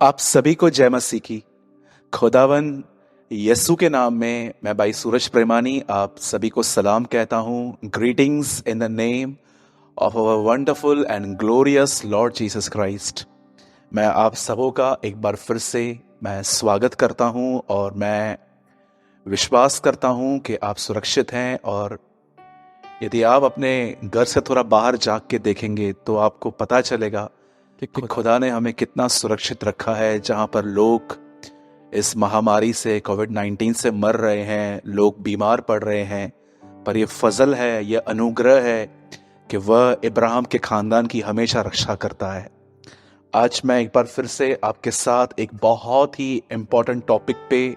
आप सभी को जय मसीह की। खुदावन यस्सु के नाम में मैं भाई सूरज प्रेमानी आप सभी को सलाम कहता हूँ। Greetings in the name of our wonderful and glorious Lord Jesus Christ. मैं आप सबों का एक बार फिर से मैं स्वागत करता हूँ और मैं विश्वास करता हूँ कि आप सुरक्षित हैं। और यदि आप अपने घर से थोड़ा बाहर झांक के देखेंगे तो आपको पता चलेगा कि खुदा ने हमें कितना सुरक्षित रखा है। जहां पर लोग इस महामारी से कोविड-19 से मर रहे हैं, लोग बीमार पड़ रहे हैं, पर यह फजल है, यह अनुग्रह है कि वह इब्राहिम के खानदान की हमेशा रक्षा करता है। आज मैं एक बार फिर से आपके साथ एक बहुत ही इम्पोर्टेंट टॉपिक पे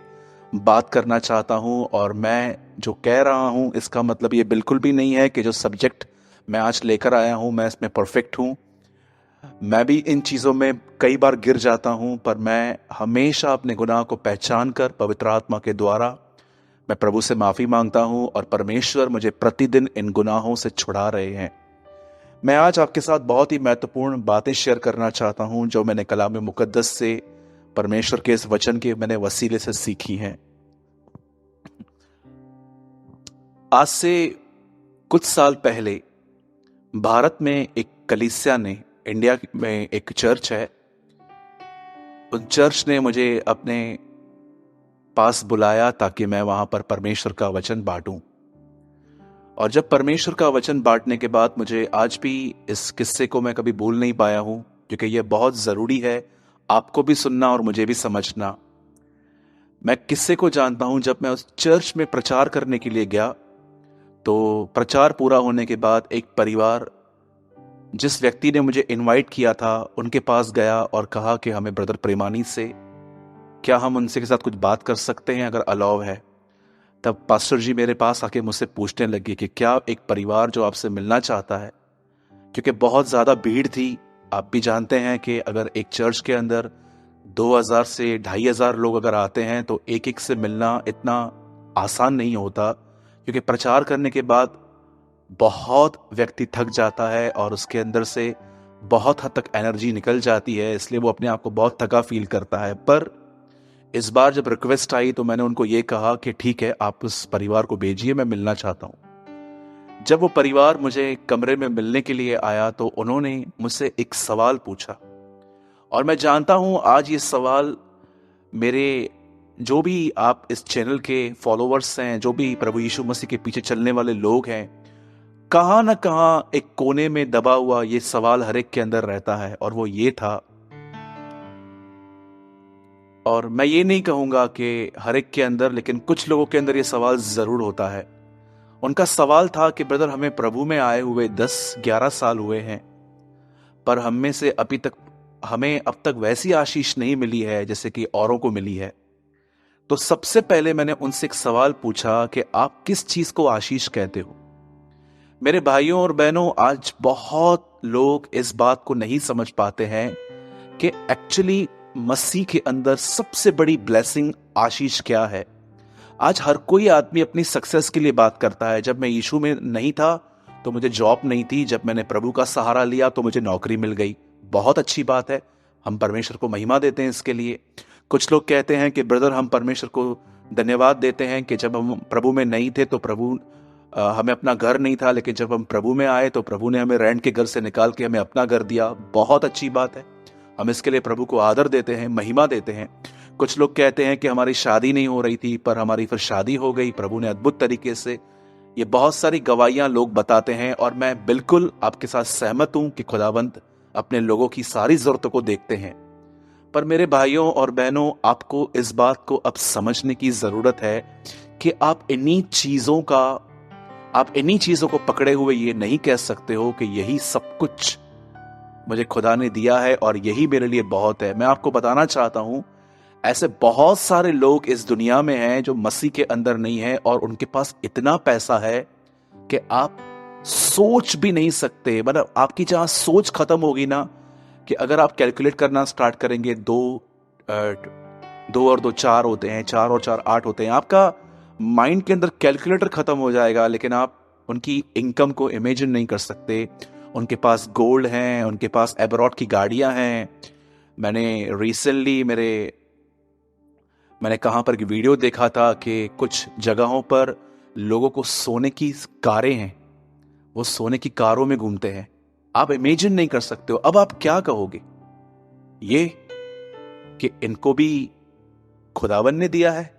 बात करना चाहता हूं। और मैं जो कह रहा हूं इसका मतलब ये बिल्कुल भी नहीं है कि जो सब्जेक्ट मैं आज लेकर आया हूं मैं इसमें परफेक्ट हूं। मैं भी इन चीज़ों में कई बार गिर जाता हूं, पर मैं हमेशा अपने गुनाह को पहचान कर पवित्र आत्मा के द्वारा मैं प्रभु से माफ़ी मांगता हूं और परमेश्वर मुझे प्रतिदिन इन गुनाहों से छुड़ा रहे हैं। मैं आज आपके साथ बहुत ही महत्वपूर्ण बातें शेयर करना चाहता हूं जो मैंने कलाम मुकद्दस से, परमेश्वर के इस वचन के मैंने वसीले से सीखी हैं। आज से कुछ साल पहले भारत में एक कलीसिया ने, इंडिया में एक चर्च है, उन चर्च ने मुझे अपने पास बुलाया ताकि मैं वहां पर परमेश्वर का वचन बांटूं। और जब परमेश्वर का वचन बांटने के बाद मुझे आज भी इस किस्से को मैं कभी भूल नहीं पाया हूं, क्योंकि यह बहुत ज़रूरी है आपको भी सुनना और मुझे भी समझना। मैं किस्से को जानता हूं। जब मैं उस चर्च में प्रचार करने के लिए गया तो प्रचार पूरा होने के बाद एक परिवार, जिस व्यक्ति ने मुझे इनवाइट किया था, उनके पास गया और कहा कि हमें ब्रदर प्रेमानी से, क्या हम उनसे के साथ कुछ बात कर सकते हैं अगर अलाउ है। तब पास्टर जी मेरे पास आके मुझसे पूछने लगे कि क्या एक परिवार जो आपसे मिलना चाहता है, क्योंकि बहुत ज़्यादा भीड़ थी। आप भी जानते हैं कि अगर एक चर्च के अंदर 2000 से 2500 लोग अगर आते हैं तो एक एक से मिलना इतना आसान नहीं होता, क्योंकि प्रचार करने के बाद बहुत व्यक्ति थक जाता है और उसके अंदर से बहुत हद तक एनर्जी निकल जाती है, इसलिए वो अपने आप को बहुत थका फील करता है। पर इस बार जब रिक्वेस्ट आई तो मैंने उनको ये कहा कि ठीक है, आप उस परिवार को भेजिए, मैं मिलना चाहता हूं। जब वो परिवार मुझे कमरे में मिलने के लिए आया तो उन्होंने मुझसे एक सवाल पूछा, और मैं जानता हूं आज ये सवाल मेरे, जो भी आप इस चैनल के फॉलोवर्स हैं, जो भी प्रभु यीशु मसीह के पीछे चलने वाले लोग हैं, कहां ना कहां एक कोने में दबा हुआ ये सवाल हर एक के अंदर रहता है। और वो ये था, और मैं ये नहीं कहूंगा कि हर एक के अंदर, लेकिन कुछ लोगों के अंदर ये सवाल जरूर होता है। उनका सवाल था कि ब्रदर, हमें प्रभु में आए हुए 10-11 साल हुए हैं, पर हम में से हमें अब तक वैसी आशीष नहीं मिली है जैसे कि औरों को मिली है। तो सबसे पहले मैंने उनसे एक सवाल पूछा कि आप किस चीज को आशीष कहते हो। मेरे भाइयों और बहनों, आज बहुत लोग इस बात को नहीं समझ पाते हैं कि एक्चुअली मसीह के अंदर सबसे बड़ी ब्लेसिंग, आशीष क्या है। आज हर कोई आदमी अपनी सक्सेस के लिए बात करता है। जब मैं यीशु में नहीं था तो मुझे जॉब नहीं थी, जब मैंने प्रभु का सहारा लिया तो मुझे नौकरी मिल गई। बहुत अच्छी बात है, हम परमेश्वर को महिमा देते हैं इसके लिए। कुछ लोग कहते हैं कि ब्रदर, हम परमेश्वर को धन्यवाद देते हैं कि जब हम प्रभु में नहीं थे तो हमें अपना घर नहीं था, लेकिन जब हम प्रभु में आए तो प्रभु ने हमें रेंट के घर से निकाल के हमें अपना घर दिया। बहुत अच्छी बात है, हम इसके लिए प्रभु को आदर देते हैं, महिमा देते हैं। कुछ लोग कहते हैं कि हमारी शादी नहीं हो रही थी, पर हमारी फिर शादी हो गई प्रभु ने अद्भुत तरीके से। ये बहुत सारी गवाहियां लोग बताते हैं और मैं बिल्कुल आपके साथ सहमत हूं कि खुदावंत अपने लोगों की सारी जरूरतों को देखते हैं। पर मेरे भाइयों और बहनों, आपको इस बात को अब समझने की जरूरत है कि आप इन्हीं चीजों को पकड़े हुए ये नहीं कह सकते हो कि यही सब कुछ मुझे खुदा ने दिया है और यही मेरे लिए बहुत है। मैं आपको बताना चाहता हूं, ऐसे बहुत सारे लोग इस दुनिया में हैं जो मसीह के अंदर नहीं है और उनके पास इतना पैसा है कि आप सोच भी नहीं सकते। मतलब आपकी जहां सोच खत्म होगी ना, कि अगर आप कैलकुलेट करना स्टार्ट करेंगे, दो और दो चार होते हैं, 4 और 4 8 होते हैं, आपका माइंड के अंदर कैलकुलेटर खत्म हो जाएगा। लेकिन आप उनकी इनकम को इमेजिन नहीं कर सकते। उनके पास गोल्ड हैं, उनके पास एब्रॉड की गाड़ियां हैं, मैंने कहां पर वीडियो देखा था कि कुछ जगहों पर लोगों को सोने की कारें हैं, वो सोने की कारों में घूमते हैं। आप इमेजिन नहीं कर सकते हो। अब आप क्या कहोगे? ये कि इनको भी खुदावन ने दिया है।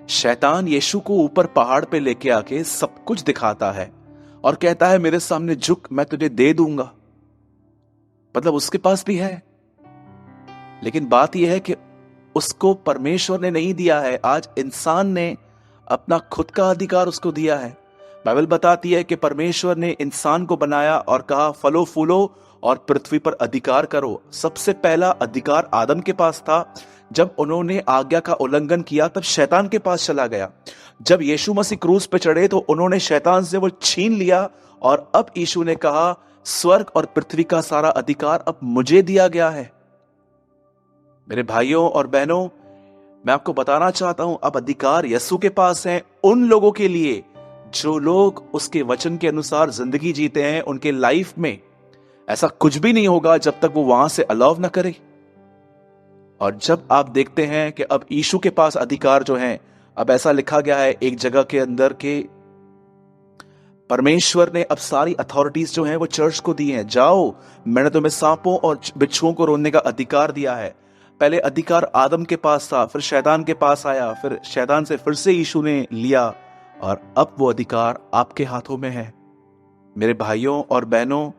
शैतान यीशु को ऊपर पहाड़ पे लेके आके सब कुछ दिखाता है और कहता है मेरे सामने झुक, मैं तुझे दे दूंगा। मतलब उसके पास भी है, लेकिन बात यह है कि उसको परमेश्वर ने नहीं दिया है। आज इंसान ने अपना खुद का अधिकार उसको दिया है। बाइबल बताती है कि परमेश्वर ने इंसान को बनाया और कहा फलो फूलो और पृथ्वी पर अधिकार करो। सबसे पहला अधिकार आदम के पास था। जब उन्होंने आज्ञा का उल्लंघन किया तब शैतान के पास चला गया। जब यीशु मसीह क्रूस पे चढ़े तो उन्होंने शैतान से वो छीन लिया और अब यीशु ने कहा स्वर्ग और पृथ्वी का सारा अधिकार अब मुझे दिया गया है। मेरे भाइयों और बहनों, मैं आपको बताना चाहता हूं अब अधिकार यीशु के पास है उन लोगों के लिए जो लोग उसके वचन के अनुसार जिंदगी जीते हैं। उनके लाइफ में ऐसा कुछ भी नहीं होगा जब तक वो वहां से अलाव ना करे। और जब आप देखते हैं कि अब यीशु के पास अधिकार जो है, अब ऐसा लिखा गया है एक जगह के अंदर के परमेश्वर ने अब सारी अथॉरिटीज जो हैं वो चर्च को दी हैं। जाओ, मैंने तुम्हें सांपों और बिच्छुओं को रोकने का अधिकार दिया है। पहले अधिकार आदम के पास था, फिर शैतान के पास आया, फिर शैतान से फिर से यीशु ने लिया और अब वो अधिकार आपके हाथों में है। मेरे भाइयों और बहनों,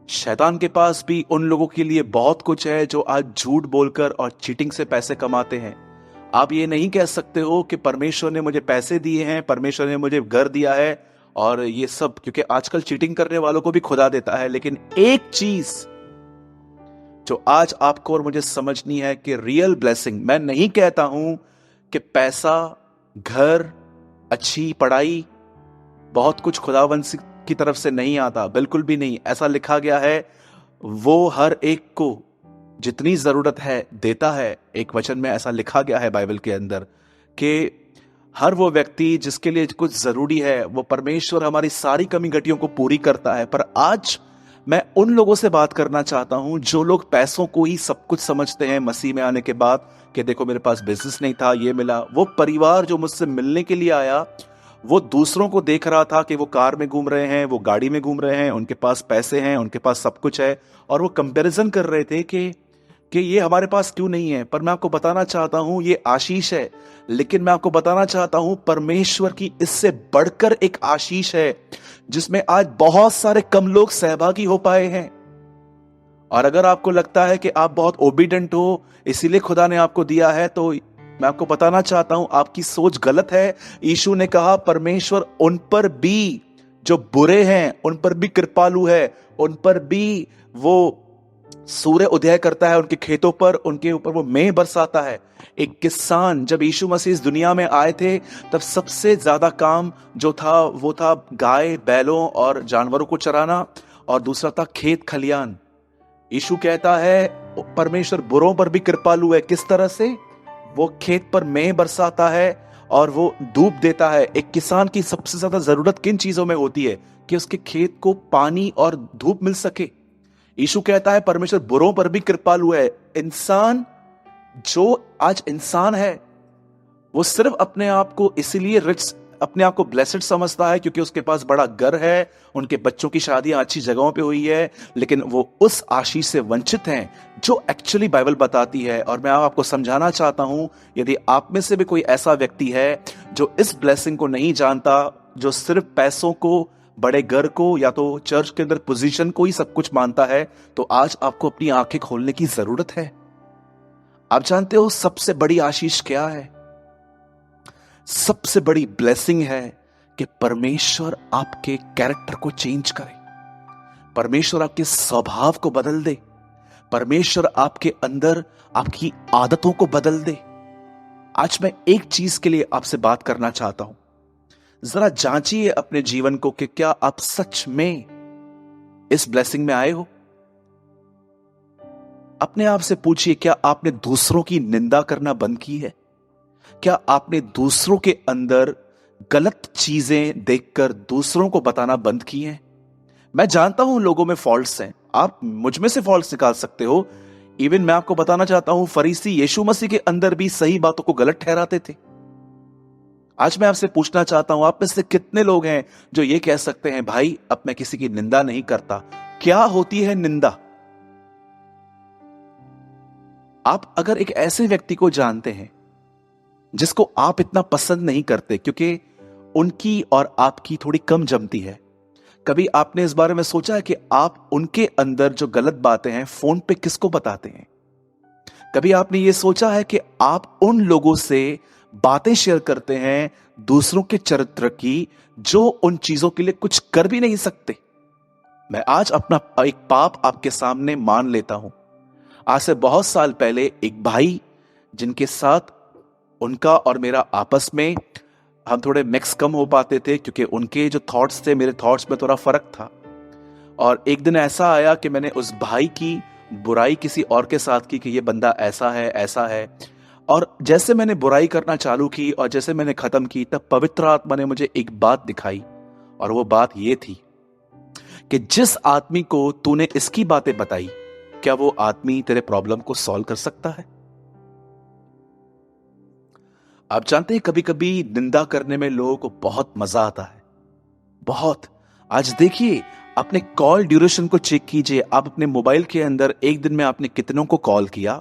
शैतान के पास भी उन लोगों के लिए बहुत कुछ है जो आज झूठ बोलकर और चीटिंग से पैसे कमाते हैं। आप ये नहीं कह सकते हो कि परमेश्वर ने मुझे पैसे दिए हैं, परमेश्वर ने मुझे घर दिया है और ये सब, क्योंकि आजकल चीटिंग करने वालों को भी खुदा देता है। लेकिन एक चीज जो आज आपको और मुझे समझनी है कि रियल ब्लेसिंग, मैं नहीं कहता हूं कि पैसा, घर, अच्छी पढ़ाई, बहुत कुछ खुदावन की तरफ से नहीं आता, बिल्कुल भी नहीं। ऐसा लिखा गया है वो हर एक को जितनी जरूरत है देता है। एक वचन में ऐसा लिखा गया है बाइबल के अंदर कि हर वो व्यक्ति जिसके लिए कुछ जरूरी है वो परमेश्वर हमारी सारी कमी घटियों को पूरी करता है। पर आज मैं उन लोगों से बात करना चाहता हूं जो लोग पैसों को ही सब कुछ समझते हैं मसीह में आने के बाद कि देखो मेरे पास बिजनेस नहीं था, ये मिला। वो परिवार जो मुझसे मिलने के लिए आया वो दूसरों को देख रहा था कि वो कार में घूम रहे हैं, वो गाड़ी में घूम रहे हैं, उनके पास पैसे हैं, उनके पास सब कुछ है, और वो कंपैरिजन कर रहे थे कि ये हमारे पास क्यों नहीं है। पर मैं आपको बताना चाहता हूं ये आशीष है, लेकिन मैं आपको बताना चाहता हूं परमेश्वर की इससे बढ़कर एक आशीष है जिसमें आज बहुत सारे कम लोग सहभागी हो पाए हैं। और अगर आपको लगता है कि आप बहुत ओबीडेंट हो इसीलिए खुदा ने आपको दिया है, तो मैं आपको बताना चाहता हूं आपकी सोच गलत है। यीशु ने कहा परमेश्वर उन पर भी जो बुरे हैं उन पर भी कृपालु है, उन पर भी वो सूर्य उदय करता है उनके खेतों पर, उनके ऊपर वो मेंह बरसाता है। एक किसान, जब यीशु मसीह इस दुनिया में आए थे तब सबसे ज्यादा काम जो था वो था गाय बैलों और जानवरों को चराना, और दूसरा था खेत खलियान। यीशु कहता है परमेश्वर बुरों पर भी कृपालु है। किस तरह से? वो खेत पर मेंह बरसाता है और वो धूप देता है। एक किसान की सबसे ज्यादा जरूरत किन चीजों में होती है? कि उसके खेत को पानी और धूप मिल सके। यीशु कहता है परमेश्वर बुरों पर भी कृपालु है। इंसान जो आज इंसान है वो सिर्फ अपने आप को इसीलिए रिच, अपने आप को ब्लेसेड समझता है क्योंकि उसके पास बड़ा घर है, उनके बच्चों की शादियां अच्छी जगहों पे हुई है, लेकिन वो उस आशीष से वंचित हैं जो एक्चुअली बाइबल बताती है। और मैं आपको समझाना चाहता हूं, यदि आप में से भी कोई ऐसा व्यक्ति है जो इस ब्लेसिंग को नहीं जानता, जो सिर्फ पैसों को, बड़े घर को या तो चर्च के अंदर पोजीशन को ही सब कुछ मानता है, तो आज आपको अपनी आंखें खोलने की जरूरत है। आप जानते हो सबसे बड़ी आशीष क्या है? सबसे बड़ी ब्लेसिंग है कि परमेश्वर आपके कैरेक्टर को चेंज करे, परमेश्वर आपके स्वभाव को बदल दे, परमेश्वर आपके अंदर आपकी आदतों को बदल दे। आज मैं एक चीज के लिए आपसे बात करना चाहता हूं। जरा जांचिए अपने जीवन को कि क्या आप सच में इस ब्लेसिंग में आए हो। अपने आप से पूछिए, क्या आपने दूसरों की निंदा करना बंद की है? क्या आपने दूसरों के अंदर गलत चीजें देखकर दूसरों को बताना बंद की हैं? मैं जानता हूं लोगों में फॉल्ट्स हैं, आप मुझ में से फॉल्ट्स निकाल सकते हो। इवन मैं आपको बताना चाहता हूं, फरीसी यीशु मसीह के अंदर भी सही बातों को गलत ठहराते थे। आज मैं आपसे पूछना चाहता हूं, आप में से कितने लोग हैं जो ये कह सकते हैं, भाई अब मैं किसी की निंदा नहीं करता। क्या होती है निंदा? आप अगर एक ऐसे व्यक्ति को जानते हैं जिसको आप इतना पसंद नहीं करते क्योंकि उनकी और आपकी थोड़ी कम जमती है, कभी आपने इस बारे में सोचा है कि आप उनके अंदर जो गलत बातें हैं फोन पे किसको बताते हैं? कभी आपने ये सोचा है कि आप उन लोगों से बातें शेयर करते हैं दूसरों के चरित्र की, जो उन चीजों के लिए कुछ कर भी नहीं सकते? मैं आज अपना एक पाप आपके सामने मान लेता हूं। आज से बहुत साल पहले एक भाई, जिनके साथ उनका और मेरा आपस में हम थोड़े मिक्स कम हो पाते थे क्योंकि उनके जो थॉट्स थे मेरे थॉट्स में थोड़ा फर्क था। और एक दिन ऐसा आया कि मैंने उस भाई की बुराई किसी और के साथ की कि ये बंदा ऐसा है ऐसा है। और जैसे मैंने बुराई करना चालू की और जैसे मैंने खत्म की, तब पवित्र आत्मा ने मुझे एक बात दिखाई, और वो बात ये थी कि जिस आदमी को तूने इसकी बातें बताई, क्या वो आदमी तेरे प्रॉब्लम को सॉल्व कर सकता है? आप जानते हैं कभी कभी निंदा करने में लोगों को बहुत मजा आता है, बहुत। आज देखिए, अपने कॉल ड्यूरेशन को चेक कीजिए। आप अपने मोबाइल के अंदर एक दिन में आपने कितनों को कॉल किया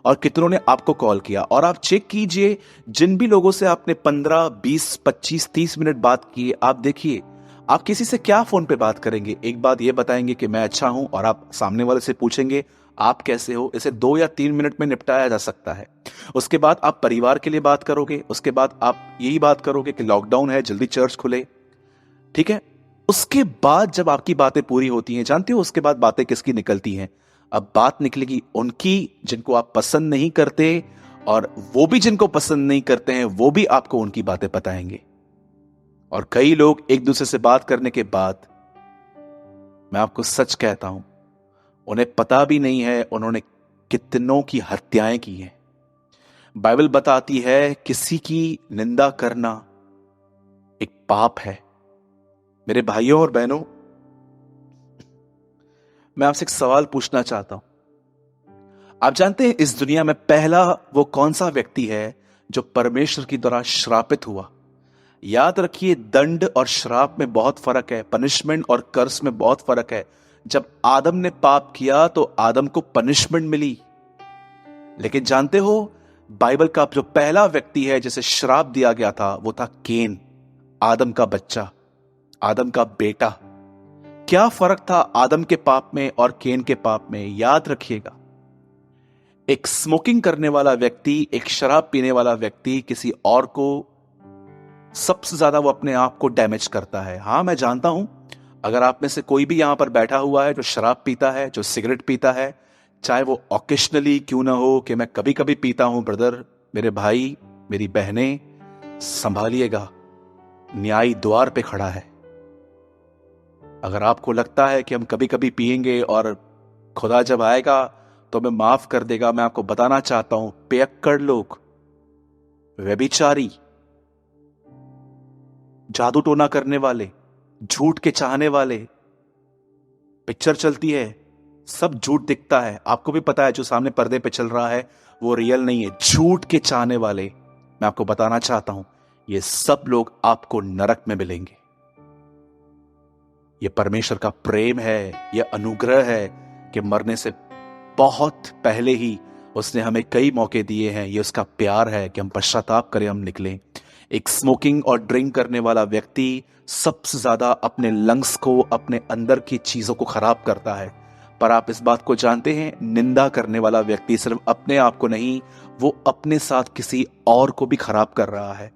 और कितनों ने आपको कॉल किया, और आप चेक कीजिए जिन भी लोगों से आपने 15, 20, 25, 30 मिनट बात की, आप देखिए आप किसी से क्या फोन पे बात करेंगे। एक बात ये बताएंगे कि मैं अच्छा हूं, और आप सामने वाले से पूछेंगे आप कैसे हो। इसे 2 या 3 मिनट में निपटाया जा सकता है। उसके बाद आप परिवार के लिए बात करोगे, उसके बाद आप यही बात करोगे कि लॉकडाउन है, जल्दी चर्च खुले, ठीक है। उसके बाद जब आपकी बातें पूरी होती हैं, जानते हो उसके बाद बातें किसकी निकलती हैं? अब बात निकलेगी उनकी जिनको आप पसंद नहीं करते, और वो भी जिनको पसंद नहीं करते हैं वो भी आपको उनकी बातें बताएंगे। और कई लोग एक दूसरे से बात करने के बाद, मैं आपको सच कहता हूं, उन्हें पता भी नहीं है उन्होंने कितनों की हत्याएं की हैं। बाइबल बताती है किसी की निंदा करना एक पाप है। मेरे भाइयों और बहनों, मैं आपसे एक सवाल पूछना चाहता हूं। आप जानते हैं इस दुनिया में पहला वो कौन सा व्यक्ति है जो परमेश्वर की द्वारा श्रापित हुआ? याद रखिए, दंड और श्राप में बहुत फर्क है, पनिशमेंट और कर्स में बहुत फर्क है। जब आदम ने पाप किया तो आदम को पनिशमेंट मिली, लेकिन जानते हो बाइबल का जो पहला व्यक्ति है जिसे श्राप दिया गया था वो था केन, आदम का बच्चा, आदम का बेटा। क्या फर्क था आदम के पाप में और केन के पाप में? याद रखिएगा, एक स्मोकिंग करने वाला व्यक्ति, एक शराब पीने वाला व्यक्ति किसी और को सबसे ज्यादा वो अपने आप को डैमेज करता है। हां, मैं जानता हूं, अगर आप में से कोई भी यहां पर बैठा हुआ है जो शराब पीता है, जो सिगरेट पीता है, चाहे वो ऑकेशनली क्यों ना हो कि मैं कभी कभी पीता हूं, ब्रदर, मेरे भाई, मेरी बहनें, संभालिएगा, न्याय द्वार पे खड़ा है। अगर आपको लगता है कि हम कभी कभी पिएंगे और खुदा जब आएगा तो हमें माफ कर देगा, मैं आपको बताना चाहता हूं, पियक्कड़ लोग, व्यभिचारी, जादू टोना करने वाले, झूठ के चाहने वाले, पिक्चर चलती है, सब झूठ दिखता है, आपको भी पता है जो सामने पर्दे पे चल रहा है वो रियल नहीं है, झूठ के चाहने वाले, मैं आपको बताना चाहता हूं, ये सब लोग आपको नरक में मिलेंगे। ये परमेश्वर का प्रेम है, यह अनुग्रह है कि मरने से बहुत पहले ही उसने हमें कई मौके दिए हैं। ये उसका प्यार है कि हम पश्चाताप करें, हम निकलें। एक स्मोकिंग और ड्रिंक करने वाला व्यक्ति सबसे ज्यादा अपने लंग्स को, अपने अंदर की चीजों को खराब करता है। पर आप इस बात को जानते हैं, निंदा करने वाला व्यक्ति सिर्फ अपने आप को नहीं, वो अपने साथ किसी और को भी खराब कर रहा है।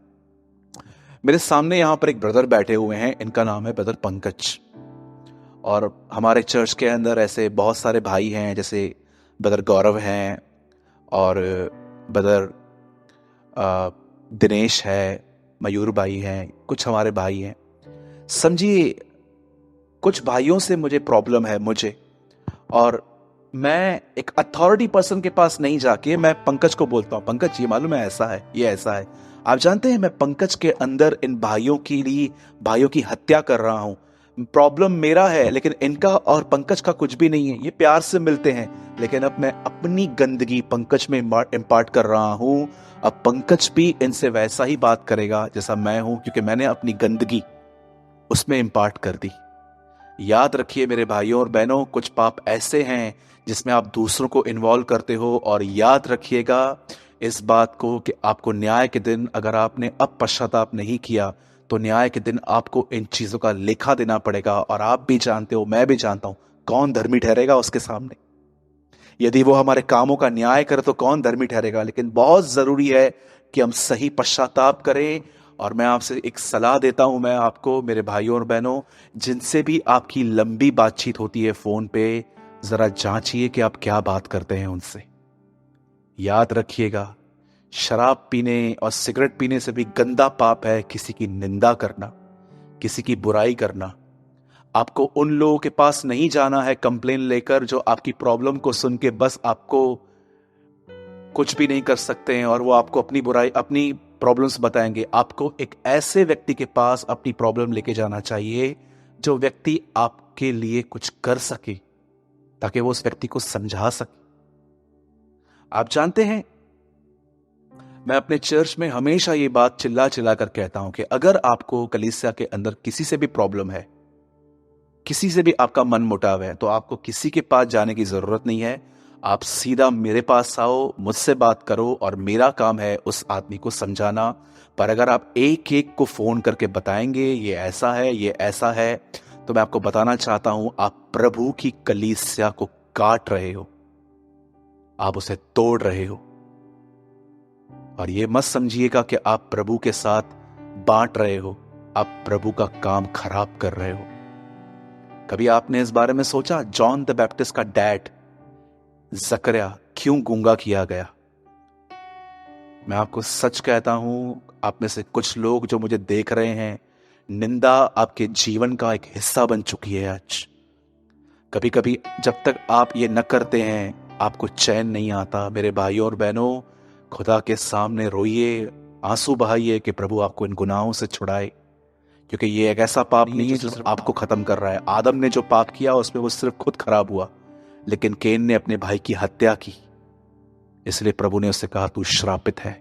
मेरे सामने यहां पर एक ब्रदर बैठे हुए हैं, इनका नाम है ब्रदर पंकज। और हमारे चर्च के अंदर ऐसे बहुत सारे भाई हैं, जैसे ब्रदर गौरव हैं और ब्रदर दिनेश है, मयूर भाई हैं, कुछ हमारे भाई हैं। समझिए, कुछ भाइयों से मुझे प्रॉब्लम है मुझे, और मैं एक अथॉरिटी पर्सन के पास नहीं जाके मैं पंकज को बोलता हूं, पंकज ये मालूम है ऐसा है, ये ऐसा है। आप जानते हैं मैं पंकज के अंदर इन भाइयों के लिए, भाइयों की हत्या कर रहा हूं। प्रॉब्लम मेरा है, लेकिन इनका और पंकज का कुछ भी नहीं है। ये प्यार से मिलते हैं, लेकिन अब मैं अपनी गंदगी पंकज में इम्पार्ट कर रहा हूं। अब पंकज भी इनसे वैसा ही बात करेगा जैसा मैं हूं, क्योंकि मैंने अपनी गंदगी उसमें इम्पार्ट कर दी। याद रखिए मेरे भाइयों और बहनों, कुछ पाप ऐसे हैं जिसमें आप दूसरों को इन्वॉल्व करते हो। और याद रखिएगा इस बात को कि आपको न्याय के दिन, अगर आपने अब पश्चाताप नहीं किया, तो न्याय के दिन आपको इन चीजों का लेखा देना पड़ेगा। और आप भी जानते हो, मैं भी जानता हूं, कौन धर्मी ठहरेगा उसके सामने। यदि वो हमारे कामों का न्याय करे तो कौन धर्मी ठहरेगा। लेकिन बहुत जरूरी है कि हम सही पश्चाताप करें। और मैं आपसे एक सलाह देता हूं, मैं आपको मेरे भाइयों और बहनों, जिनसे भी आपकी लंबी बातचीत होती है फोन पे, जरा जांचिए कि आप क्या बात करते हैं उनसे। याद रखिएगा, शराब पीने और सिगरेट पीने से भी गंदा पाप है किसी की निंदा करना, किसी की बुराई करना। आपको उन लोगों के पास नहीं जाना है कंप्लेन लेकर, जो आपकी प्रॉब्लम को सुन के बस आपको कुछ भी नहीं कर सकते हैं और वो आपको अपनी बुराई, अपनी प्रॉब्लम्स बताएंगे। आपको एक ऐसे व्यक्ति के पास अपनी प्रॉब्लम लेके जाना चाहिए जो व्यक्ति आपके लिए कुछ कर सके, ताकि वो उस व्यक्ति को समझा सके। आप जानते हैं, मैं अपने चर्च में हमेशा ये बात चिल्ला चिल्ला कर कहता हूं कि अगर आपको कलीसिया के अंदर किसी से भी प्रॉब्लम है, किसी से भी आपका मन मुटाव है, तो आपको किसी के पास जाने की जरूरत नहीं है। आप सीधा मेरे पास आओ, मुझसे बात करो, और मेरा काम है उस आदमी को समझाना। पर अगर आप एक एक को फोन करके बताएंगे ये ऐसा है, ये ऐसा है, तो मैं आपको बताना चाहता हूं, आप प्रभु की कलीसिया को काट रहे हो, आप उसे तोड़ रहे हो। और ये मत समझिएगा कि आप प्रभु के साथ बांट रहे हो, आप प्रभु का काम खराब कर रहे हो। कभी आपने इस बारे में सोचा, जॉन द बैप्टिस्ट का डैड जकरिया क्यों गूंगा किया गया? मैं आपको सच कहता हूं, आप में से कुछ लोग जो मुझे देख रहे हैं, निंदा आपके जीवन का एक हिस्सा बन चुकी है आज। कभी कभी जब तक आप ये न करते हैं, आपको चैन नहीं आता। मेरे भाइयों और बहनों, खुदा के सामने रोइए, आंसू बहाइए कि प्रभु आपको इन गुनाहों से छुड़ाए, क्योंकि ये एक ऐसा पाप नहीं है जो सिर्फ आपको खत्म कर रहा है। आदम ने जो पाप किया उसमें वो सिर्फ खुद खराब हुआ, लेकिन केन ने अपने भाई की हत्या की, इसलिए प्रभु ने उससे कहा तू श्रापित है।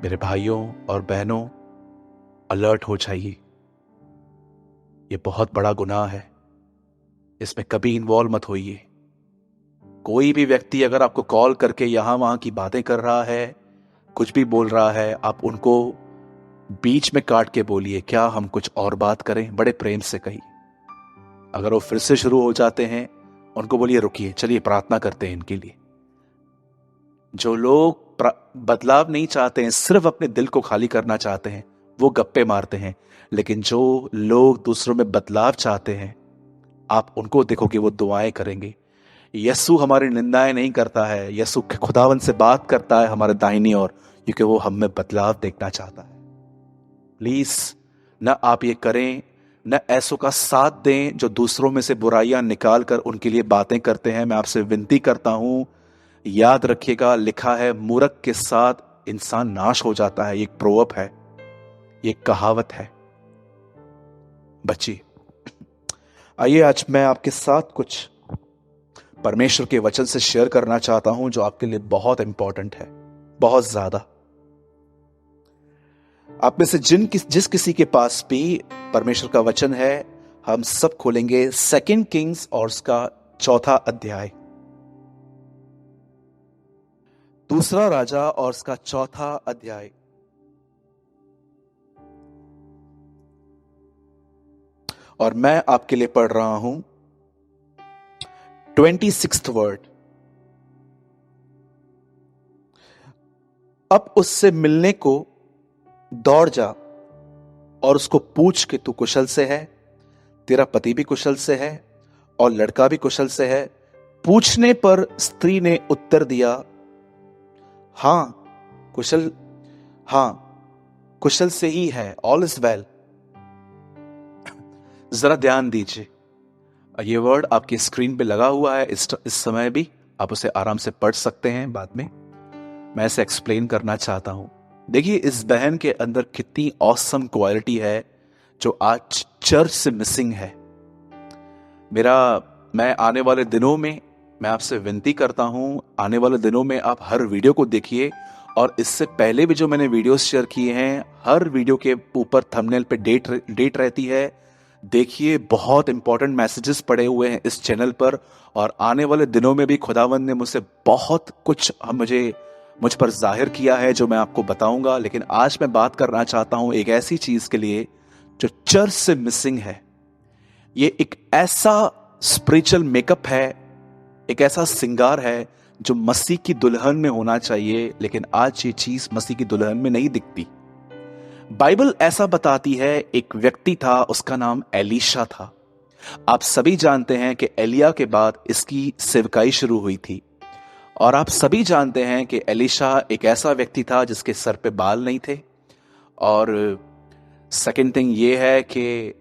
मेरे भाइयों और बहनों, अलर्ट हो जाइए, ये बहुत बड़ा गुनाह है, इसमें कभी इन्वॉल्व मत होइए। कोई भी व्यक्ति अगर आपको कॉल करके यहां वहां की बातें कर रहा है, कुछ भी बोल रहा है, आप उनको बीच में काट के बोलिए, क्या हम कुछ और बात करें? बड़े प्रेम से कहिए। अगर वो फिर से शुरू हो जाते हैं, उनको बोलिए रुकिए, चलिए प्रार्थना करते हैं इनके लिए। जो लोग बदलाव नहीं चाहते हैं, सिर्फ अपने दिल को खाली करना चाहते हैं, वो गप्पे मारते हैं। लेकिन जो लोग दूसरों में बदलाव चाहते हैं, आप उनको देखोगे वो दुआएं करेंगे। यीशु हमारी निंदाएं नहीं करता है, यीशु खुदावन से बात करता है हमारे दाहिनी ओर, क्योंकि वो हम में बदलाव देखना चाहता है। प्लीज न आप ये करें, न ऐसों का साथ दें जो दूसरों में से बुराइयां निकाल कर उनके लिए बातें करते हैं। मैं आपसे विनती करता हूं, याद रखिएगा, लिखा है मूर्ख के साथ इंसान नाश हो जाता है। ये एक प्रोवर्ब है, ये एक कहावत है। बच्ची, आइए आज मैं आपके साथ कुछ परमेश्वर के वचन से शेयर करना चाहता हूं, जो आपके लिए बहुत इंपॉर्टेंट है, बहुत ज्यादा। आप में से जिस किसी के पास भी परमेश्वर का वचन है, हम सब खोलेंगे 2 किंग्स और उसका 4 अध्याय। 2 राजा और उसका 4 अध्याय। और मैं आपके लिए पढ़ रहा हूं 26th वर्ड। अब उससे मिलने को दौड़ जा और उसको पूछ कि तू कुशल से है, तेरा पति भी कुशल से है और लड़का भी कुशल से है। पूछने पर स्त्री ने उत्तर दिया, हां कुशल, हां कुशल से ही है, ऑल इज वेल। जरा ध्यान दीजिए, ये वर्ड आपकी स्क्रीन पे लगा हुआ है, इस समय भी आप उसे आराम से पढ़ सकते हैं। बाद में मैं इसे एक्सप्लेन करना चाहता हूं। देखिए इस बहन के अंदर कितनी ऑसम क्वालिटी है, जो आज चर्च से मिसिंग है। मैं आने वाले दिनों में मैं आपसे विनती करता हूं, आने वाले दिनों में आप हर वीडियो को देखिए, और इससे पहले भी जो मैंने वीडियोस शेयर किए हैं, हर वीडियो के ऊपर थंबनेल पे डेट रहती है। देखिए, बहुत इंपॉर्टेंट मैसेजेस पड़े हुए हैं इस चैनल पर, और आने वाले दिनों में भी खुदावंद ने मुझसे बहुत कुछ मुझ पर जाहिर किया है जो मैं आपको बताऊंगा। लेकिन आज मैं बात करना चाहता हूं एक ऐसी चीज के लिए जो चर्च से मिसिंग है। ये एक ऐसा स्पिरिचुअल मेकअप है, एक ऐसा सिंगार है जो मसीह की दुल्हन में होना चाहिए, लेकिन आज ये चीज मसीह की दुल्हन में नहीं दिखती। बाइबल ऐसा बताती है, एक व्यक्ति था, उसका नाम एलीशा था। आप सभी जानते हैं कि एलिया के बाद इसकी सेवकाई शुरू हुई थी, और आप सभी जानते हैं कि एलीशा एक ऐसा व्यक्ति था जिसके सर पे बाल नहीं थे। और सेकंड थिंग ये है कि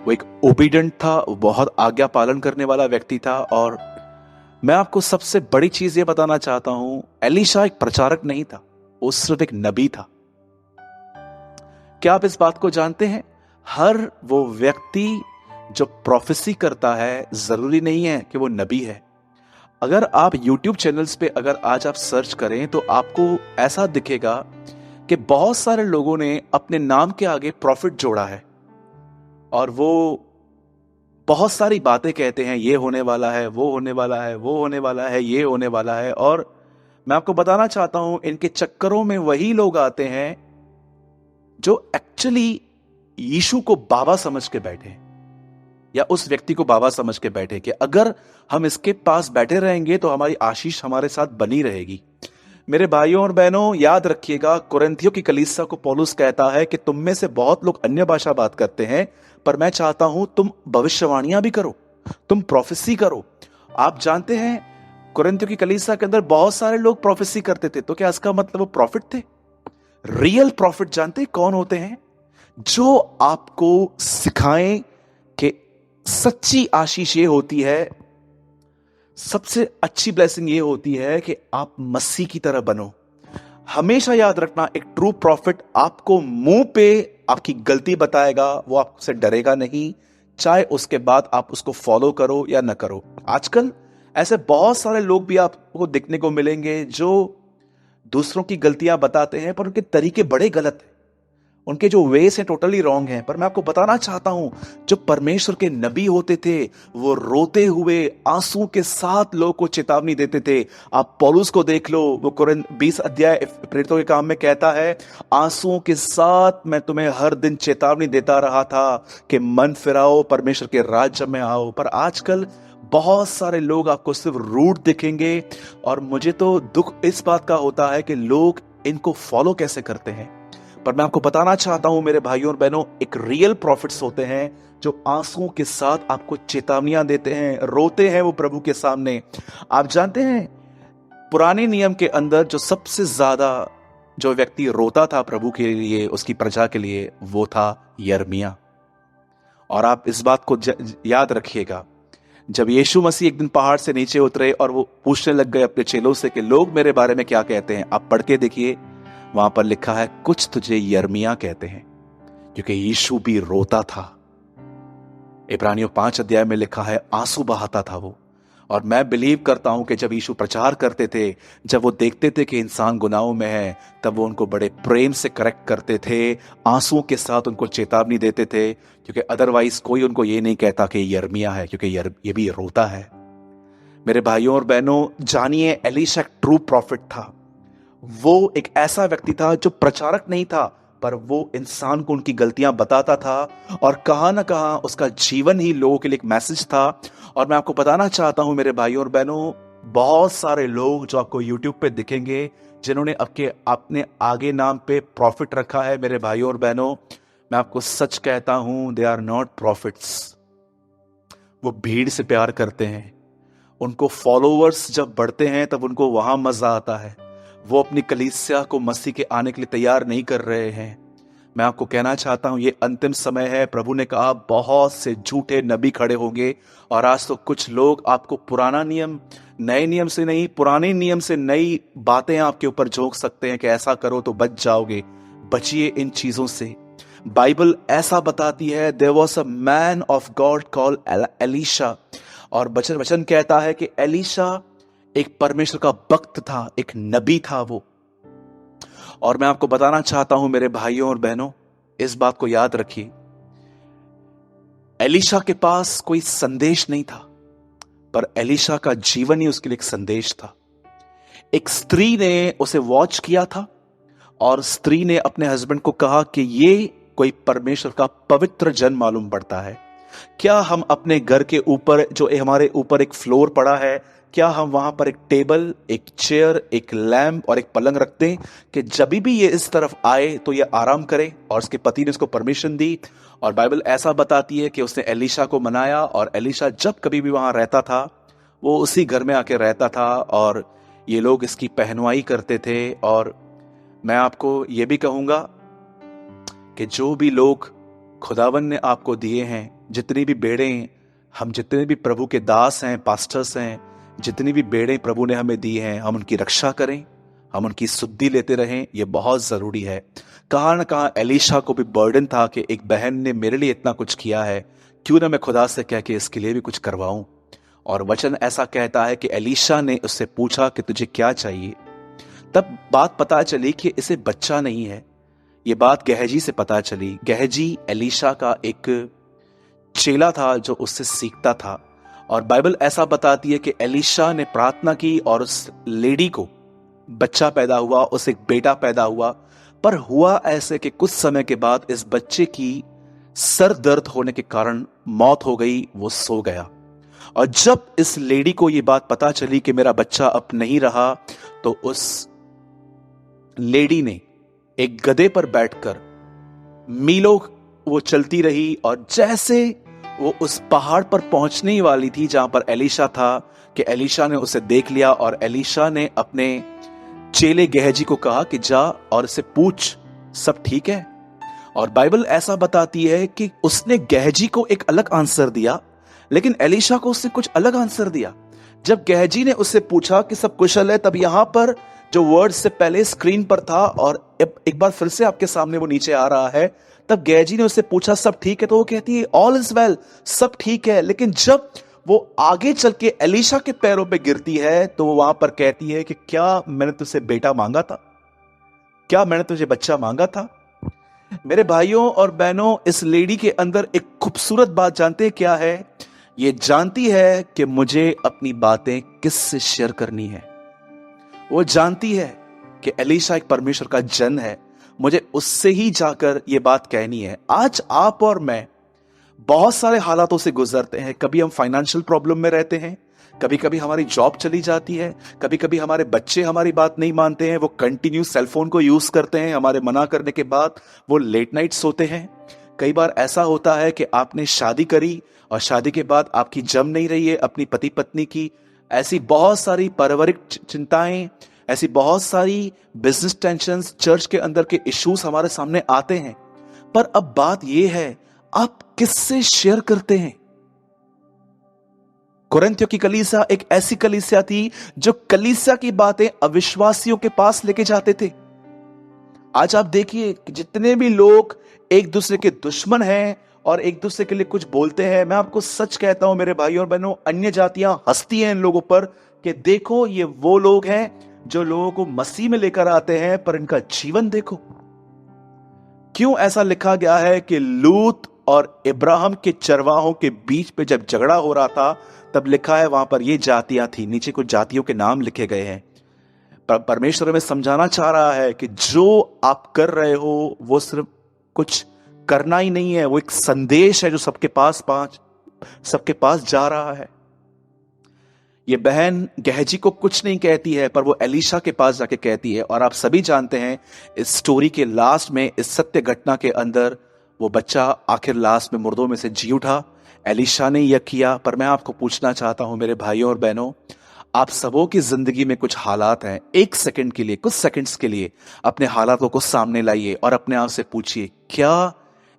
वो एक ओबीडेंट था, वो बहुत आज्ञा पालन करने वाला व्यक्ति था। और मैं आपको सबसे बड़ी चीज ये बताना चाहता हूं, एलीशा एक प्रचारक नहीं था, वो सिर्फ एक नबी था। क्या आप इस बात को जानते हैं? हर वो व्यक्ति जो प्रोफेसी करता है जरूरी नहीं है कि वो नबी है। अगर आप YouTube चैनल्स पे अगर आज आप सर्च करें तो आपको ऐसा दिखेगा कि बहुत सारे लोगों ने अपने नाम के आगे प्रॉफिट जोड़ा है, और वो बहुत सारी बातें कहते हैं, ये होने वाला है, वो होने वाला है, वो होने वाला है, ये होने वाला है। और मैं आपको बताना चाहता हूं, इनके चक्करों में वही लोग आते हैं जो एक्चुअली यीशु को बाबा समझ के बैठे, या उस व्यक्ति को बाबा समझ के बैठे कि अगर हम इसके पास बैठे रहेंगे तो हमारी आशीष हमारे साथ बनी रहेगी। मेरे भाइयों और बहनों, याद रखिएगा, कुरिन्थियों की कलीसिया को पौलुस कहता है कि तुम में से बहुत लोग अन्य भाषा बात करते हैं, पर मैं चाहता हूं तुम भविष्यवाणियां भी करो, तुम प्रोफेसी करो। आप जानते हैं कुरिन्थियों की कलीसिया के अंदर बहुत सारे लोग प्रोफेसी करते थे, तो क्या इसका मतलब वो प्रॉफिट थे? रियल प्रॉफिट जानते हैं कौन होते हैं? जो आपको सिखाएं कि सच्ची आशीष ये होती है, सबसे अच्छी ब्लेसिंग ये होती है कि आप मसीह की तरह बनो। हमेशा याद रखना, एक ट्रू प्रॉफिट आपको मुंह पे आपकी गलती बताएगा, वो आपसे डरेगा नहीं, चाहे उसके बाद आप उसको फॉलो करो या ना करो। आजकल ऐसे बहुत सारे लोग भी आपको दिखने को मिलेंगे जो दूसरों की गलतियां बताते हैं, पर उनके तरीके बड़े गलत हैं, उनके जो वेस हैं टोटली रॉन्ग हैं। पर मैं आपको बताना चाहता हूं, जो परमेश्वर के नबी होते थे वो रोते हुए आंसू के साथ लोगों को चेतावनी देते थे। आप पौलुस को देख लो, वो कुरिन्थ 20 अध्याय प्रेरितों के काम में कहता है, आंसुओं के साथ मैं तुम्हें हर दिन चेतावनी देता रहा था कि मन फिराओ, परमेश्वर के राज्य में आओ। पर आजकल बहुत सारे लोग आपको सिर्फ रूड दिखेंगे, और मुझे तो दुख इस बात का होता है कि लोग इनको फॉलो कैसे करते हैं। पर मैं आपको बताना चाहता हूं मेरे भाइयों और बहनों, एक रियल प्रॉफिट्स होते हैं जो आंसुओं के साथ आपको चेतावनियां देते हैं, रोते हैं वो प्रभु के सामने। आप जानते हैं पुराने नियम के अंदर जो सबसे ज्यादा जो व्यक्ति रोता था प्रभु के लिए, उसकी प्रजा के लिए, वो था यिर्मयाह। और आप इस बात को याद रखिएगा, जब यीशु मसीह एक दिन पहाड़ से नीचे उतरे और वो पूछने लग गए अपने चेलों से कि लोग मेरे बारे में क्या कहते हैं, आप पढ़ के देखिए, वहां पर लिखा है कुछ तुझे यिर्मयाह कहते हैं, क्योंकि यीशु भी रोता था। इब्रानियों 5 अध्याय में लिखा है आंसू बहाता था वो। और मैं बिलीव करता हूं कि जब यीशु प्रचार करते थे, जब वो देखते थे कि इंसान गुनाहों में है, तब वो उनको बड़े प्रेम से करेक्ट करते थे, आंसुओं के साथ उनको चेतावनी देते थे, क्योंकि अदरवाइज कोई उनको ये नहीं कहता कि यिर्मयाह है, क्योंकि ये भी रोता है। मेरे भाइयों और बहनों, जानिए एलीशा एक ट्रू प्रॉफिट था। वो एक ऐसा व्यक्ति था जो प्रचारक नहीं था, पर वो इंसान को उनकी गलतियां बताता था, और कहां ना कहां उसका जीवन ही लोगों के लिए एक मैसेज था। और मैं आपको बताना चाहता हूं मेरे भाइयों और बहनों, बहुत सारे लोग जो आपको YouTube पे दिखेंगे जिन्होंने अपने आगे नाम पे प्रॉफिट रखा है, मेरे भाइयों और बहनों, मैं आपको सच कहता हूं, दे आर नॉट प्रॉफिट्स। वो भीड़ से प्यार करते हैं, उनको फॉलोवर्स जब बढ़ते हैं तब उनको वहां मजा आता है। वो अपनी कलीसिया को मसीह के आने के लिए तैयार नहीं कर रहे हैं। मैं आपको कहना चाहता हूं, ये अंतिम समय है। प्रभु ने कहा बहुत से झूठे नबी खड़े होंगे, और आज तो कुछ लोग आपको पुराना नियम नए नियम से नहीं, पुराने नियम से नई बातें आपके ऊपर झोंक सकते हैं कि ऐसा करो तो बच जाओगे। बचिए इन चीजों से। बाइबल ऐसा बताती है, there was a man of God called Elisha, और वचन वचन कहता है कि एलीशा एक परमेश्वर का भक्त था, एक नबी था वो। और मैं आपको बताना चाहता हूं मेरे भाइयों और बहनों, इस बात को याद रखिए, एलीशा के पास कोई संदेश नहीं था, पर एलीशा का जीवन ही उसके लिए एक संदेश था। एक स्त्री ने उसे वॉच किया था, और स्त्री ने अपने हस्बैंड को कहा कि ये कोई परमेश्वर का पवित्र जन मालूम पड़ता है। क्या हम अपने घर के ऊपर, जो हमारे ऊपर एक फ्लोर पड़ा है, क्या हम वहां पर एक टेबल, एक चेयर, एक लैंप और एक पलंग रखते हैं कि जब भी ये इस तरफ आए तो ये आराम करे? और उसके पति ने उसको परमिशन दी, और बाइबल ऐसा बताती है कि उसने एलीशा को मनाया, और एलीशा जब कभी भी वहां रहता था वो उसी घर में आके रहता था, और ये लोग इसकी पहनवाई करते थे। और मैं आपको ये भी कहूंगा कि जो भी लोग खुदावन ने आपको दिए हैं, जितनी भी बेड़े, हम जितने भी प्रभु के दास हैं, पास्टर्स हैं, जितनी भी बेड़े प्रभु ने हमें दी हैं, हम उनकी रक्षा करें, हम उनकी सुद्धि लेते रहें, यह बहुत जरूरी है। कहां ना कहां एलीशा को भी बर्डन था कि एक बहन ने मेरे लिए इतना कुछ किया है, क्यों ना मैं खुदा से कह के इसके लिए भी कुछ करवाऊं। और वचन ऐसा कहता है कि एलीशा ने उससे पूछा कि तुझे क्या चाहिए। तब बात पता चली कि इसे बच्चा नहीं है। ये बात गहजी से पता चली। गहजी एलीशा का एक चेला था जो उससे सीखता था, और बाइबल ऐसा बताती है कि एलीशा ने प्रार्थना की और उस लेडी को बच्चा पैदा हुआ, उसे एक बेटा पैदा हुआ। पर हुआ ऐसे कि कुछ समय के बाद इस बच्चे की सर दर्द होने के कारण मौत हो गई, वो सो गया। और जब इस लेडी को ये बात पता चली कि मेरा बच्चा अब नहीं रहा, तो उस लेडी ने एक गधे पर बैठकर मीलों वो चलती रही, और जैसे वो उस पहाड़ पर पहुंचने ही वाली थी जहां पर एलीशा था, कि एलीशा ने उसे देख लिया, और एलीशा ने अपने चेले गहजी को कहा कि जा और इसे पूछ सब ठीक है। और बाइबल ऐसा बताती है कि उसने गहजी को एक अलग आंसर दिया, लेकिन एलीशा को उसने कुछ अलग आंसर दिया। जब गहजी ने उससे पूछा कि सब कुशल है, तब यहां पर जो वर्ड से पहले स्क्रीन पर था और एक बार फिर से आपके सामने वो नीचे आ रहा है, तब गहजी ने उससे पूछा सब ठीक है, तो वो कहती है ऑल इज वेल, सब ठीक है। लेकिन जब वो आगे चल के एलीशा के पैरों पे गिरती है, तो वो वहां पर कहती है कि क्या मैंने तुझसे बेटा मांगा था? क्या मैंने तुझे बच्चा मांगा था? मेरे भाइयों और बहनों, इस लेडी के अंदर एक खूबसूरत बात जानते हैं क्या है? ये जानती है कि मुझे अपनी बातें किससे शेयर करनी है। वो जानती है कि एलीशा एक परमेश्वर का जन है, मुझे उससे ही जाकर ये बात कहनी है। आज आप और मैं बहुत सारे हालातों से गुजरते हैं। कभी हम फाइनेंशियल प्रॉब्लम में रहते हैं, कभी कभी हमारी जॉब चली जाती है, कभी कभी हमारे बच्चे हमारी बात नहीं मानते हैं, वो कंटिन्यू सेलफोन को यूज करते हैं, हमारे मना करने के बाद वो लेट नाइट सोते हैं। कई बार ऐसा होता है कि आपने शादी करी और शादी के बाद आपकी जम नहीं रही है अपनी पति पत्नी की। ऐसी बहुत सारी पारिवारिक चिंताएं, ऐसी बहुत सारी बिजनेस टेंशन्स, चर्च के अंदर के इश्यूज हमारे सामने आते हैं। पर अब बात यह है, आप किससे शेयर करते हैं? कुरिन्थियों की कलीसिया एक ऐसी कलीसिया थी जो कलीसिया की बातें अविश्वासियों के पास लेके जाते थे। आज आप देखिए कि जितने भी लोग एक दूसरे के दुश्मन हैं और एक दूसरे के लिए कुछ बोलते हैं, मैं आपको सच कहता हूं मेरे भाइयों और बहनों, अन्य जातियां हंसती हैं इन लोगों पर कि देखो ये वो लोग हैं जो लोगों को मसीह में लेकर आते हैं, पर इनका जीवन देखो। क्यों ऐसा लिखा गया है कि लूत और इब्राहिम के चरवाहों के बीच पे जब झगड़ा हो रहा था, तब लिखा है वहां पर ये जातियां थी, नीचे कुछ जातियों के नाम लिखे गए हैं। परमेश्वर में समझाना चाह रहा है कि जो आप कर रहे हो वो सिर्फ कुछ करना ही नहीं है, वो एक संदेश है जो सबके पास जा रहा है। ये बहन गहजी को कुछ नहीं कहती है, पर वो एलीशा के पास जाके कहती है। और आप सभी जानते हैं इस स्टोरी के लास्ट में, इस सत्य घटना के अंदर, वो बच्चा आखिर लास्ट में मुर्दों में से जी उठा। एलीशा ने यह किया। पर मैं आपको पूछना चाहता हूं मेरे भाइयों और बहनों, आप सबों की जिंदगी में कुछ हालात हैं, एक सेकंड के लिए, कुछ सेकंड्स के लिए अपने हालातों को सामने लाइए और अपने आप से पूछिए, क्या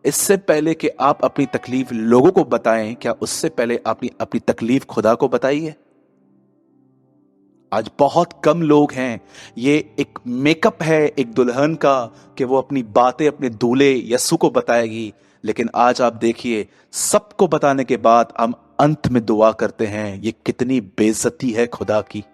इससे पहले कि आप अपनी तकलीफ लोगों को बताएं, क्या उससे पहले अपनी तकलीफ खुदा को बताई है? आज बहुत कम लोग हैं, ये एक मेकअप है एक दुल्हन का कि वो अपनी बातें अपने दूल्हे यस्सु को बताएगी। लेकिन आज आप देखिए, सबको बताने के बाद हम अंत में दुआ करते हैं। ये कितनी बेइज्जती है खुदा की।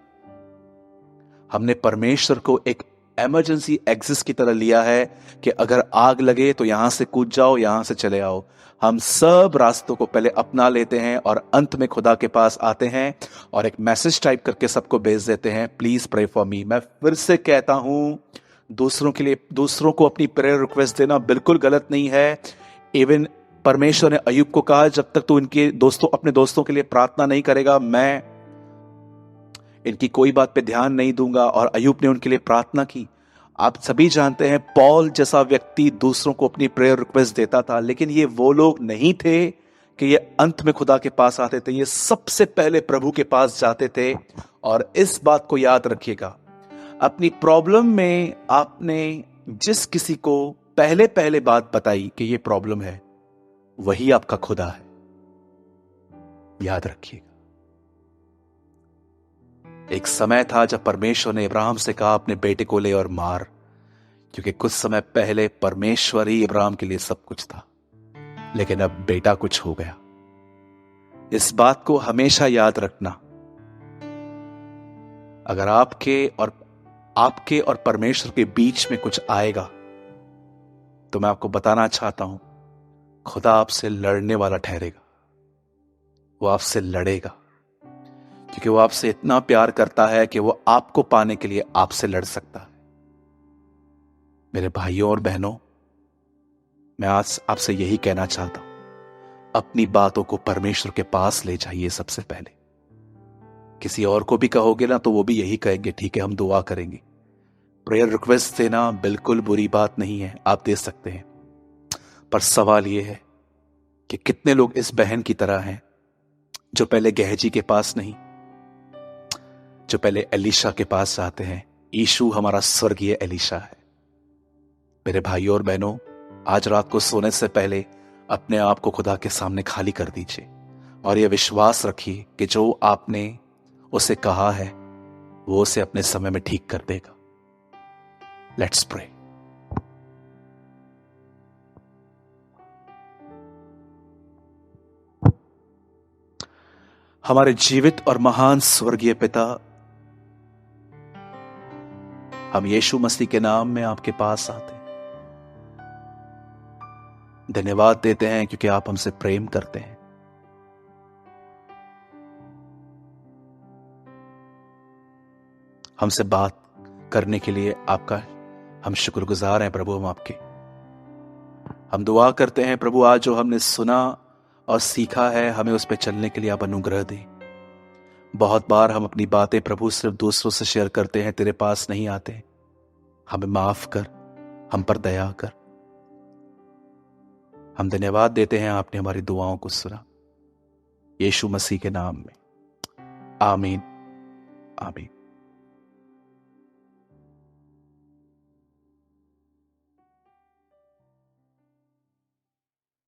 हमने परमेश्वर को एक इमरजेंसी एग्जिट की तरह लिया है कि अगर आग लगे तो यहां से कूद जाओ, यहां से चले आओ। हम सब रास्तों को पहले अपना लेते हैं और अंत में खुदा के पास आते हैं और एक मैसेज टाइप करके सबको भेज देते हैं, प्लीज प्रे फॉर मी। मैं फिर से कहता हूं, दूसरों के लिए, दूसरों को अपनी प्रेयर रिक्वेस्ट देना बिल्कुल गलत नहीं है। इवन परमेश्वर ने अय्यूब को कहा, जब तक तू इनके दोस्तों, अपने दोस्तों के लिए प्रार्थना नहीं करेगा, मैं इनकी कोई बात पे ध्यान नहीं दूंगा। और अय्यूब ने उनके लिए प्रार्थना की। आप सभी जानते हैं, पॉल जैसा व्यक्ति दूसरों को अपनी प्रेयर रिक्वेस्ट देता था, लेकिन ये वो लोग नहीं थे कि ये अंत में खुदा के पास आते थे। ये सबसे पहले प्रभु के पास जाते थे। और इस बात को याद रखिएगा, अपनी प्रॉब्लम में आपने जिस किसी को पहले पहले बात बताई कि ये प्रॉब्लम है, वही आपका खुदा है। याद रखिएगा। एक समय था जब परमेश्वर ने इब्राहिम से कहा, अपने बेटे को ले और मार, क्योंकि कुछ समय पहले परमेश्वर ही इब्राहिम के लिए सब कुछ था, लेकिन अब बेटा कुछ हो गया। इस बात को हमेशा याद रखना। अगर आपके और परमेश्वर के बीच में कुछ आएगा, तो मैं आपको बताना चाहता हूं, खुदा आपसे लड़ने वाला ठहरेगा। वो आपसे लड़ेगा, क्योंकि वो आपसे इतना प्यार करता है कि वो आपको पाने के लिए आपसे लड़ सकता है। मेरे भाइयों और बहनों, मैं आज आपसे यही कहना चाहता हूं, अपनी बातों को परमेश्वर के पास ले जाइए। सबसे पहले किसी और को भी कहोगे ना, तो वो भी यही कहेंगे, ठीक है हम दुआ करेंगे। प्रेयर रिक्वेस्ट देना बिल्कुल बुरी बात नहीं है, आप दे सकते हैं। पर सवाल यह है कि कितने लोग इस बहन की तरह हैं, जो पहले गहजी के पास नहीं, जो पहले एलीशा के पास जाते हैं। यीशु हमारा स्वर्गीय एलीशा है। मेरे भाइयों और बहनों, आज रात को सोने से पहले अपने आप को खुदा के सामने खाली कर दीजिए और यह विश्वास रखिए कि जो आपने उसे कहा है, वो उसे अपने समय में ठीक कर देगा। Let's pray. हमारे जीवित और महान स्वर्गीय पिता, हम यीशु मसीह के नाम में आपके पास आते हैं। धन्यवाद देते हैं क्योंकि आप हमसे प्रेम करते हैं। हमसे बात करने के लिए आपका हम शुक्रगुजार हैं प्रभु। हम दुआ करते हैं प्रभु, आज जो हमने सुना और सीखा है, हमें उस पर चलने के लिए आप अनुग्रह दें। बहुत बार हम अपनी बातें प्रभु सिर्फ दूसरों से शेयर करते हैं, तेरे पास नहीं आते। हमें माफ कर, हम पर दया कर। हम धन्यवाद देते हैं, आपने हमारी दुआओं को सुना। यीशु मसीह के नाम में आमीन, आमीन।